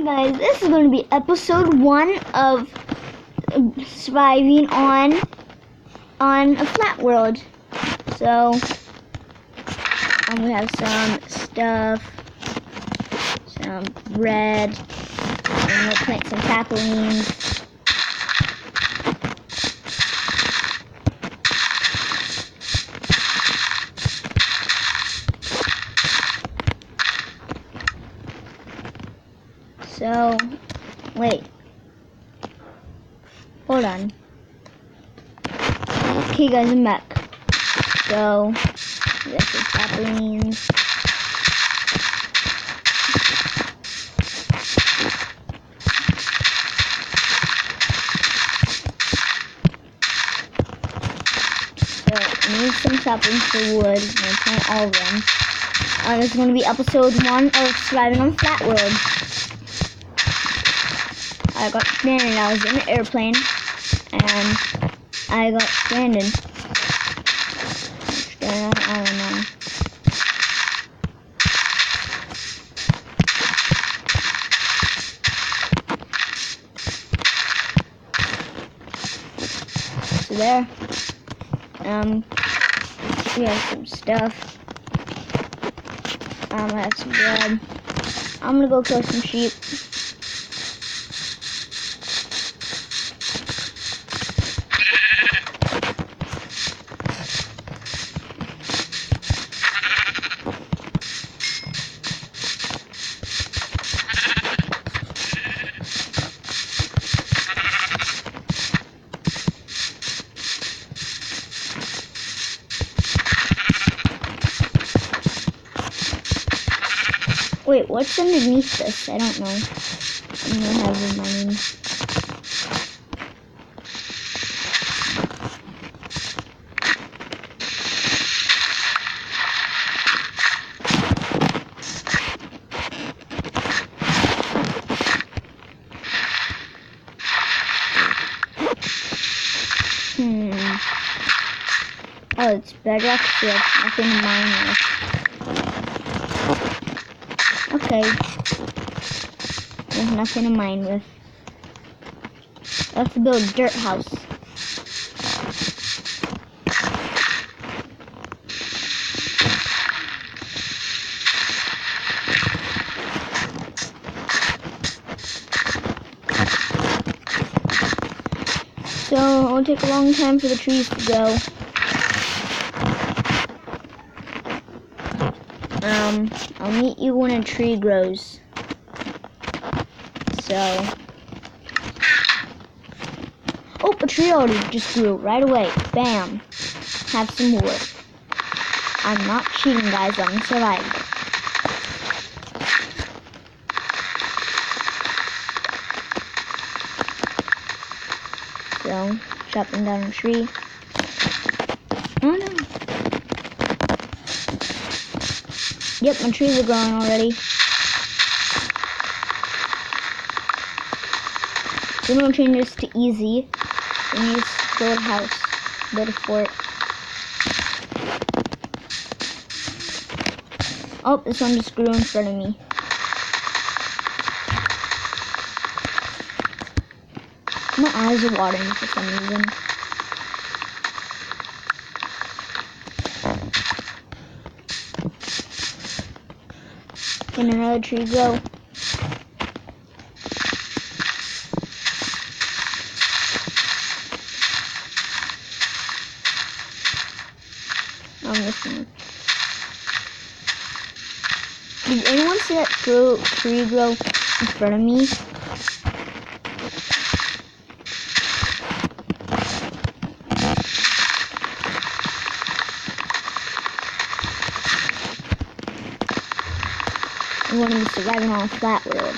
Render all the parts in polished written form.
Hey guys, this is going to be episode 1 of surviving on a flat world. So we have some stuff, some bread, and we'll plant some saplings. So, wait. Hold on. Okay guys, I'm back. So, we got some saplings. So, I need some saplings for wood. I'm going to plant all of them. This is going to be episode 1 of surviving on Flat World. I got stranded. I was in the airplane, and I got stranded. I don't know. So there. We have some stuff. I have some bread. I'm gonna go kill some sheep. Wait, what's underneath this? I don't know. I'm gonna have in mind. Oh, it's bedrock, so that's nothing to mine with. Okay. There's nothing to mine with. Let's build a dirt house. So, it'll take a long time for the trees to go. I'll meet you when a tree grows. So, oh, a tree already just grew right away. Bam. Have some wood. I'm not cheating, guys. I'm surviving. So, chopping down a tree. Oh no. Yep, my trees are growing already. We're gonna change this to easy. We need to build a house, build a fort. Oh, this one just grew in front of me. My eyes are watering for some reason. Can another tree grow? This one. Did anyone see that tree grow in front of me? I'm going to be surviving on a flat world.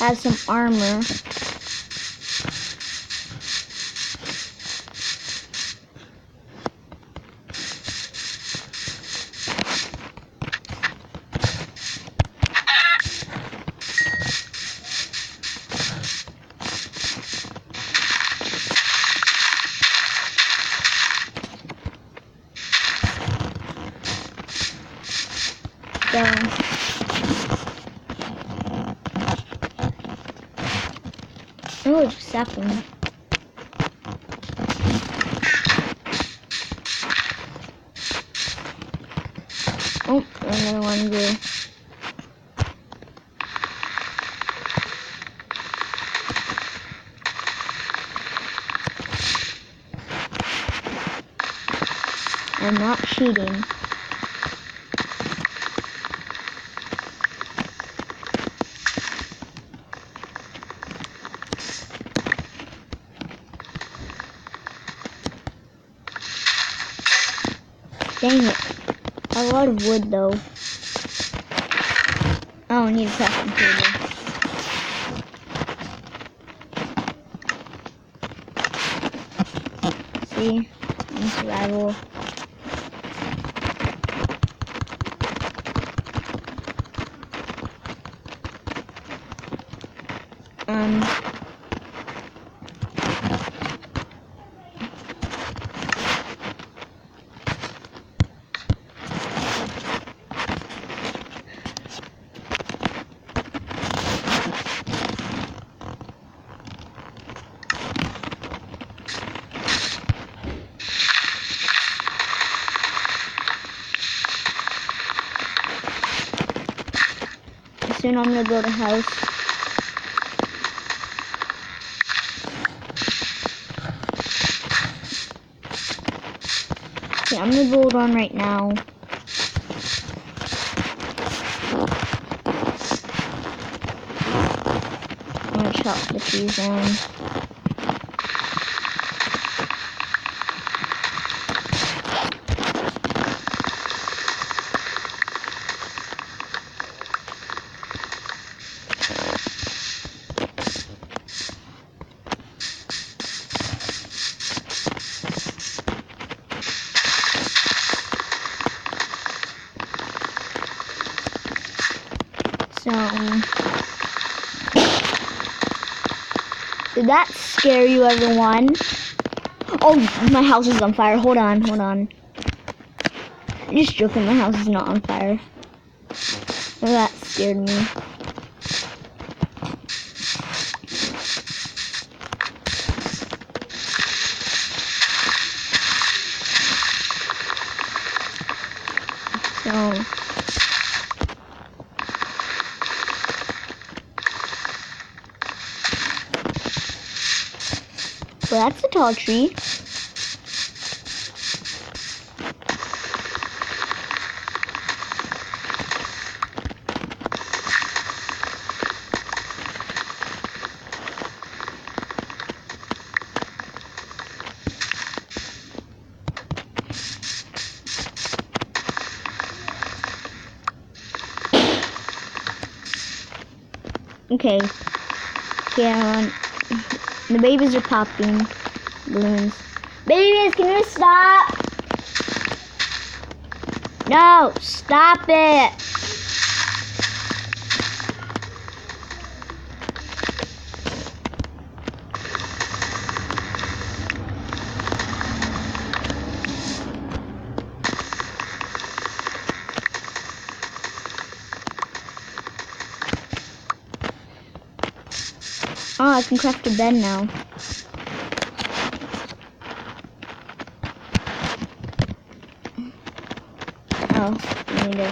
Have some armor. Oh, it's sapling. Oh, another one grew. I'm not cheating. Dang it. A lot of wood though. Oh, I need a crafting table. See? In survival. Soon I'm gonna build a house. Okay, I'm gonna build one right now. I'm gonna chop the trees down. Did that scare you, everyone? Oh, my house is on fire. Hold on, hold on. I'm just joking, my house is not on fire. Oh, that scared me. Well, that's a tall tree. Okay. Okay, the babies are popping balloons. Babies, can you stop? No, stop it. Oh, I can craft a bed now. Oh, I need to.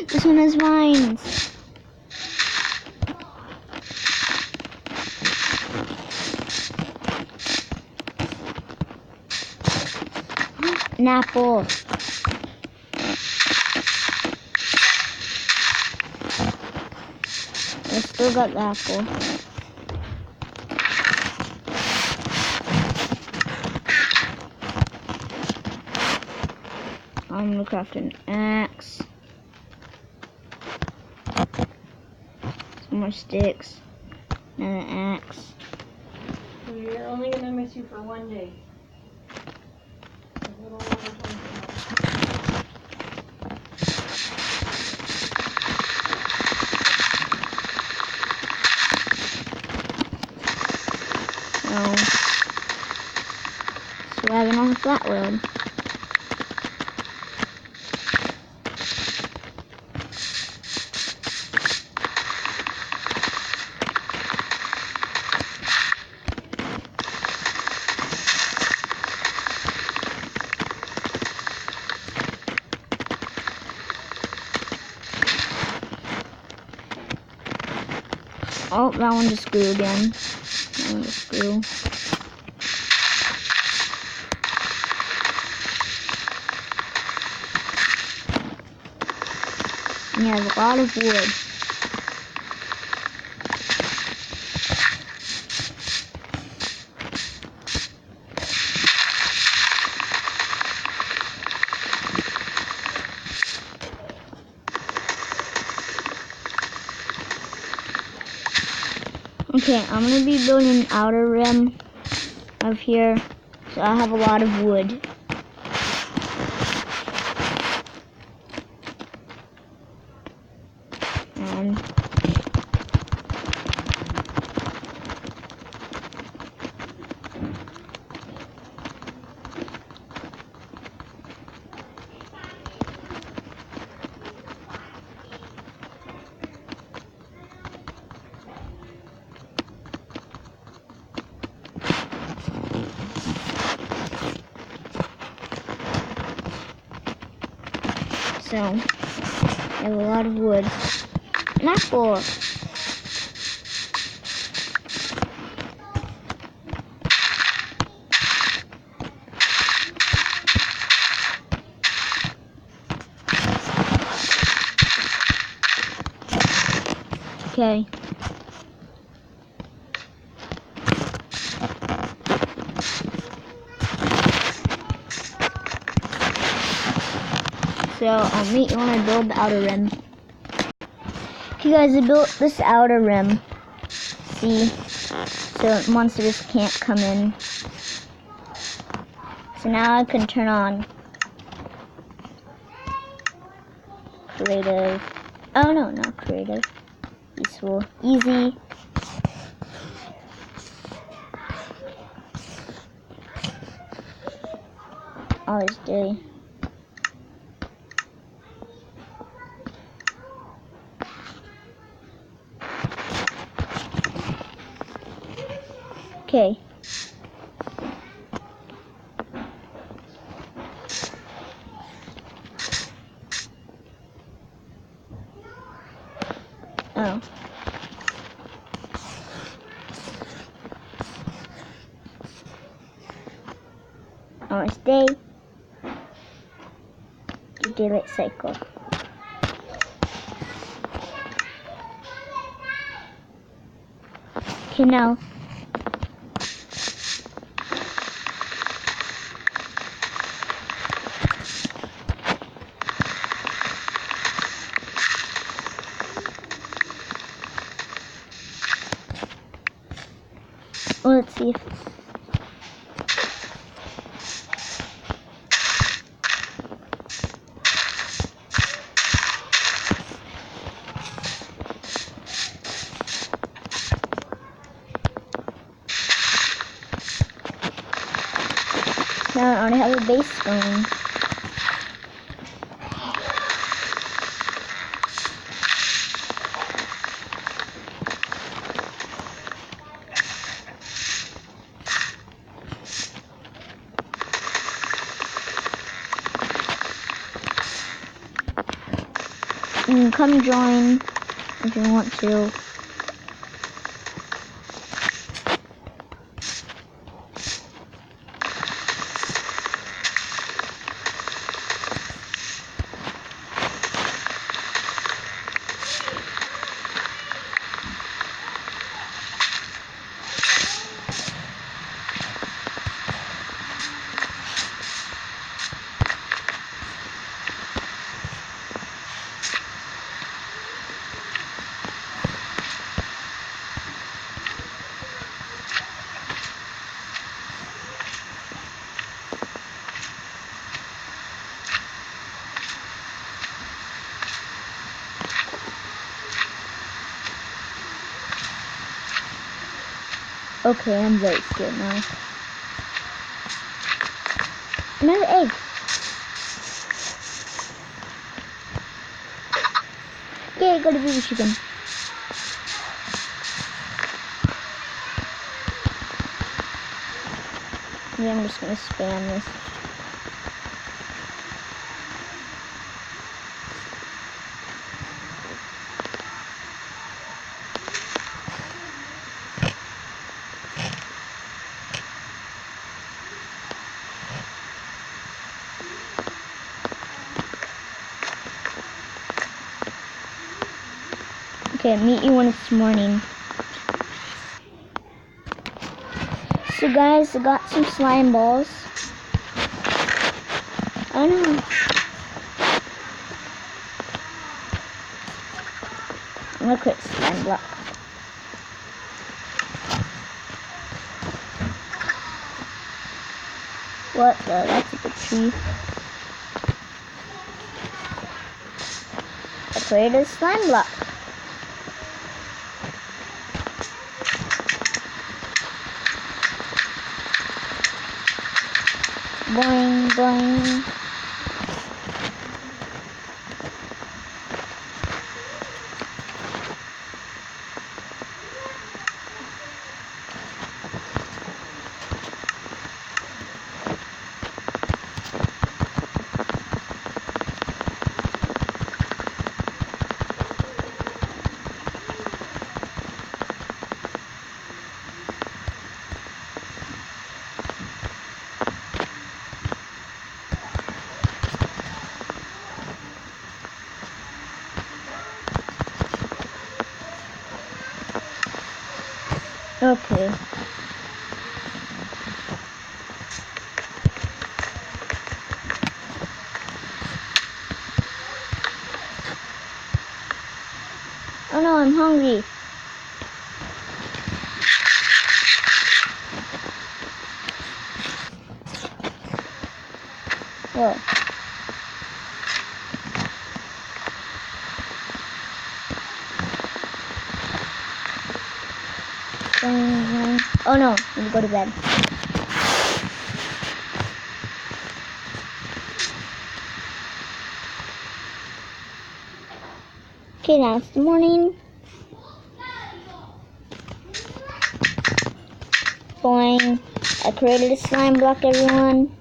This one has vines. An apple. I still got the apple. I'm gonna craft an axe. More sticks. Another axe. So you're only gonna miss you for one day. A little over 24 hours. So, surviving on the flat world. Oh, that one just grew again. That one just grew. And he has a lot of wood. Okay, I'm gonna be building an outer rim of here, so I have a lot of wood. And so I have a lot of wood. An apple. Okay. So I'll meet you when I build the outer rim. Okay guys, I built this outer rim. See? So monsters can't come in. So now I can turn on creative. Oh no, not creative. Peaceful. Easy. Always dirty. Okay. Oh. Almost day. The daylight cycle. Okay, now. Well, let's see if now I already have a base going. You can come join if you want to. Okay, I'm very scared now. Another egg. Yay, got a baby chicken. Yeah, I'm just gonna spam this. Okay, meet you when it's morning. So guys, I got some slime balls. I don't know. I'm gonna quit slime block. What the? That's a big tree. I created a slime block. Boing, boing. Okay. Oh no, I'm hungry. Whoa. Oh no, let me go to bed. Okay, now it's the morning. Boing. I created a slime block, everyone.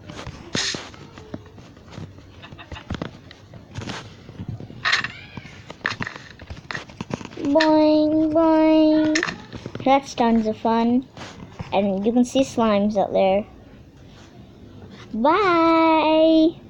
Boing, boing. That's tons of fun. And you can see slimes out there. Bye!